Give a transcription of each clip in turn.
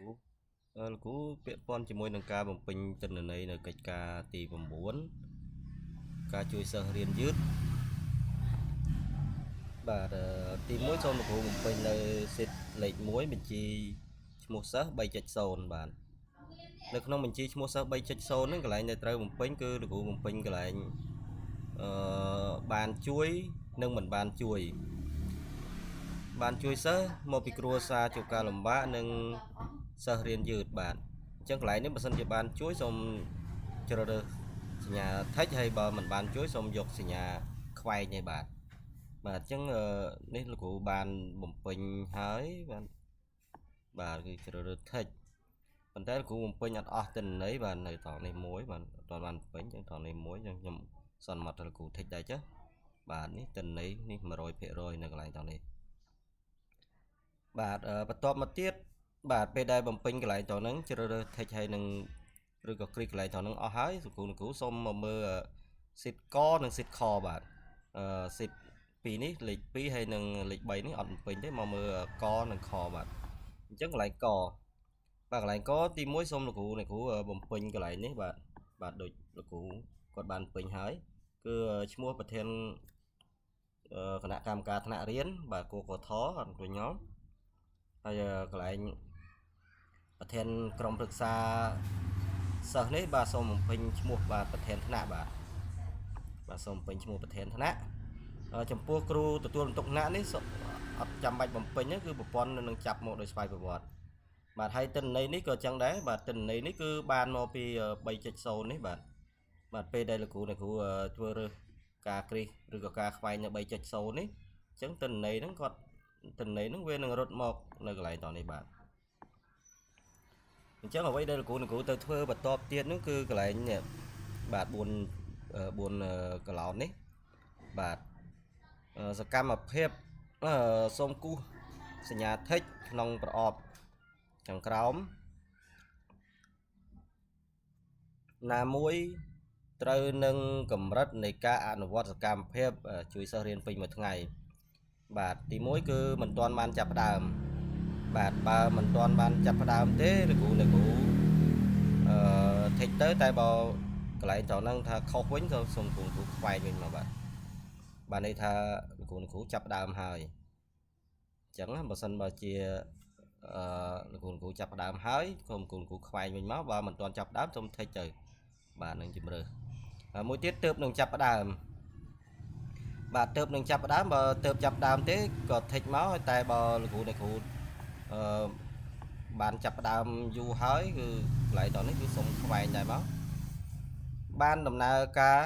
លោកគ្រូពាក់ព័ន្ធជាមួយនឹងការបំពេញទិន្នន័យនៅកិច្ចការទី9ការជួយសិស្សរៀនយឺតបាទទី1សូមលោកគ្រូបំពេញនៅសិទ្ធលេខ1បញ្ជីឈ្មោះសិស្ស 3.0 បាទនៅក្នុងបញ្ជីឈ្មោះសិស្ស 3.0 ហ្នឹងកន្លែងដែលត្រូវបំពេញគឺលោកគ្រូបំពេញកន្លែងបានជួយនិងមិនបានជួយសិស្សមកពីគ្រួសារជួបការលំបាកនិងសិស្សរៀនយឺតបាទអញ្ចឹងកន្លែងនេះបើសិនជាបានជួយសូមជ្រើសរើសសញ្ញាថិចហើយបើមិនបានជួយសូមយកសញ្ញាខ្វែងឯបាទអញ្ចឹងនេះលោកគ្រូបានបំពេញហើយបាទគឺជ្រើសរើសថិចប៉ុន្តែលោកគ្រូបំពេញអត់អស់ទិន្នន័យបាទនៅត្រង់នេះមួយបាទអត់បានបំពេញអញ្ចឹងត្រង់នេះមួយអញ្ចឹងខ្ញុំសន្មត់លោកគ្រូថិចដែរចាបាទនេះទិន្នន័យនេះ 100% នៅកន្លែងត្រង់នេះបាទបន្ទាប់មកទៀតបាទពេលដែលបំពេញកន្លែងត្រង់ហ្នឹងជ្រើសរើស text ហើយនឹងឬក៏คลิกកន្លែងត្រង់ហ្នឹងអស់ហើយលោកគ្រូសូមមកមើល sheet កនិង sheet ខបាទsheet 2នេះលេខ2ហើយនឹងលេខ3នេះអត់បំពេញទេមកមើលកនិងខបាទអញ្ចឹងកន្លែងកបាទកន្លែងកទី1សូមលោកគ្រូបំពេញកន្លែងនេះបាទដូចលោកគ្រូគាត់បានពេញហើយគឺឈ្មោះប្រធានគណៈកម្មការថ្នាក់រៀនបាទគកថអត់វិញខ្ញុំហើយកន្លែងប្រធានក្រុមប្រឹក្សាសិស្សនេះបាទសូមបំពេញឈ្មោះបាទប្រធានថ្នាក់បាទសូមបំពេញឈ្មោះប្រធានថ្នាក់ចំពោះគ្រូទទួលបន្ទុកថ្នាក់នេះអត់ចាំបាច់បំពេញទេគឺប្រព័ន្ធនឹងចាប់មកដោយស្វ័យប្រវត្តិបាទហើយទិន្នន័យនេះក៏ចឹងដែរបាទទិន្នន័យនេះគឺបានមកពី 3.0 នេះបាទពេលដែលលោកគ្រូធ្វើរើសការគ្រីសឬក៏ការខ្វែងនៅ 3.0 នេះអញ្ចឹងទិន្នន័យហ្នឹងវានឹងរត់មកនៅកន្លែងតនេះបាទអញ្ចឹងអ្វីដែលលោកគ្រូទៅធ្វើបន្ទាប់ទៀតនោះគឺកន្លែងនេះបាទ4កន្លោននេះបាទសកម្មភាពសូមគូសសញ្ញាថិចក្នុងប្រអប់ខាងក្រោមណាមួយត្រូវនឹងកម្រិតនៃការអនុវត្តសកម្មភាពជួយសិស្សរៀនពេញមួយថ្ងៃបាទទី1គឺមិនទាន់បានចាប់ផ្ដើមបាទបើមិនទាន់បានចាប់ផ្ដើមទេលោកគ្រូថិចទៅតែបើកន្លែងត្រង់ហ្នឹងថាខុសវិញក៏សូមគ្រូខ្វែងវិញមកបាទន័យថាលោកគ្រូចាប់ផ្ដើមហើយអញ្ចឹងបើសិនបើជាលោកគ្រូចាប់ផ្ដើមហើយសូមគ្រូខ្វែងវិញមកបើមិនទាន់ចាប់ផ្ដើមសូមថិចទៅបាទនឹងជំរឿមួយទៀតទើបនឹងចាប់ផ្ដើមបាទទើបនឹងចាប់ផ្ដើមបើទើបចាប់ផ្ដើមទេក៏ថិចមកតែបើលោកគ្រូបានចាប់ផ្ដើមយូរហើយគឺកន្លែងតនេះគឺសូមខ្វែងដែរមកបានដំណើរការ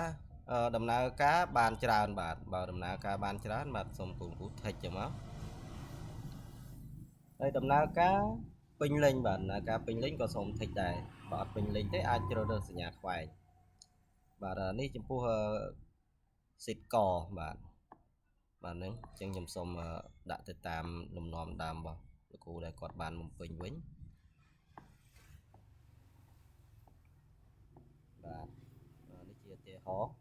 បានច្រើនបាទបើដំណើរការបានច្រើនបាទសូមគ្រូថិចចឹងមកហើយដំណើរការពេញលេញបាទដំណើរការពេញលេញក៏សូមថិចដែរបើអត់ពេញលេញទេអាចជ្រើសរើសសញ្ញាខ្វែងបាទនេះចំពោះសិទ្ធកបាទហ្នឹងអញ្ចឹងខ្ញុំសូមដាក់ទៅតាមលំនាំដើមរបស់លោកគ្រូដែលគាត់បានបំពេញវិញបាទនេះជាឧទាហរណ៍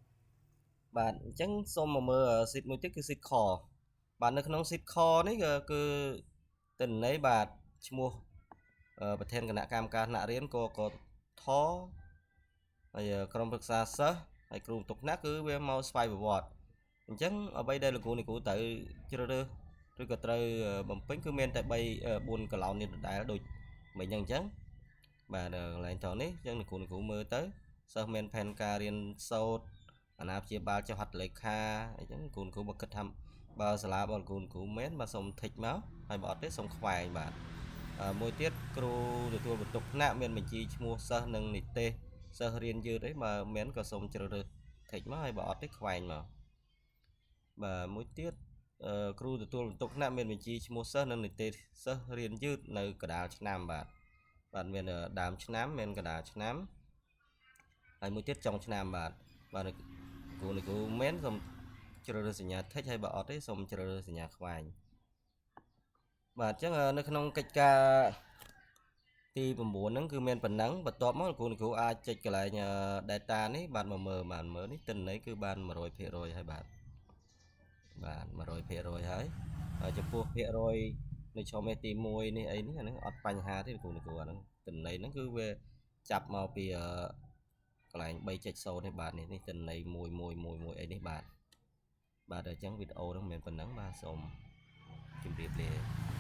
បាទអញ្ចឹងសូមមកមើលសិទ្ធមួយទៀតគឺសិទ្ធខបាទនៅក្នុងសិទ្ធខនេះគឺទិន្នន័យបាទឈ្មោះប្រធានគណៈកម្មការថ្នាក់រៀនកកថហើយក្រុមប្រឹក្សាសិស្សហើយគ្រូបន្ទុកថ្នាក់គឺវាមកស្វ័យប្រវត្តិអញ្ចឹងអ្វីដែលលោកគ្រូត្រូវជ្រើសរើសឬក៏ត្រូវបំពេញគឺមានតែ4កន្លោននេះដដែលដូចមិញអញ្ចឹងបាទកន្លែងត្រង់នេះអញ្ចឹងលោកគ្រូមើលទៅសិស្សមានផែនការរៀនសូត្រអាណាព្យាបាលចុះហត្ថលេខាអញ្ចឹងគ្រូបើគិតថាបើសាលារបស់គ្រូមែនបាទសូមថិចមកហើយបើអត់ទេសូមខ្វែងបាទមួយទៀតគ្រូទទួលបន្ទុកថ្នាក់មានបញ្ជីឈ្មោះសិស្សនិងនិទេសសិស្សរៀនយឺតអីបើមែនក៏សូមជ្រើសរើសថិចមកហើយបើអត់ទេខ្វែងមកបាទមួយទៀតគ្រូទទួលបន្ទុកថ្នាក់មានបញ្ជីឈ្មោះសិស្សនិងនិទេសសិស្សរៀនយឺតនៅកណ្ដាលឆ្នាំបាទមានដើមឆ្នាំមានកណ្ដាលឆ្នាំហើយមួយទៀតចុងឆ្នាំបាទគ្រូមែនសូមជ្រើសរើសសញ្ញាថិចហើយបើអត់ទេសូមជ្រើសរើសសញ្ញាខ្វែងបាទអញ្ចឹងនៅក្នុងកិច្ចការទី9ហ្នឹងគឺមានប៉ុណ្ណឹងបន្ទាប់មកគ្រូអាចចុចកន្លែង data នេះបាទមកមើលនេះទិន្នន័យគឺបាន 100% ហើយបាទ 100% ហើយចំពោះភាគរយ នៅឆមេទី1នេះអីនេះអាហ្នឹងអត់បញ្ហាទេគ្រូអាហ្នឹងទិន្នន័យហ្នឹងគឺវាចាប់មកពីកន្លែង 3.0 នេះបាទនេះទិន្នន័យ111អីនេះបាទអញ្ចឹងវីដេអូហ្នឹងមិនមែនប៉ុណ្ណឹងបាទសូមជម្រាបលា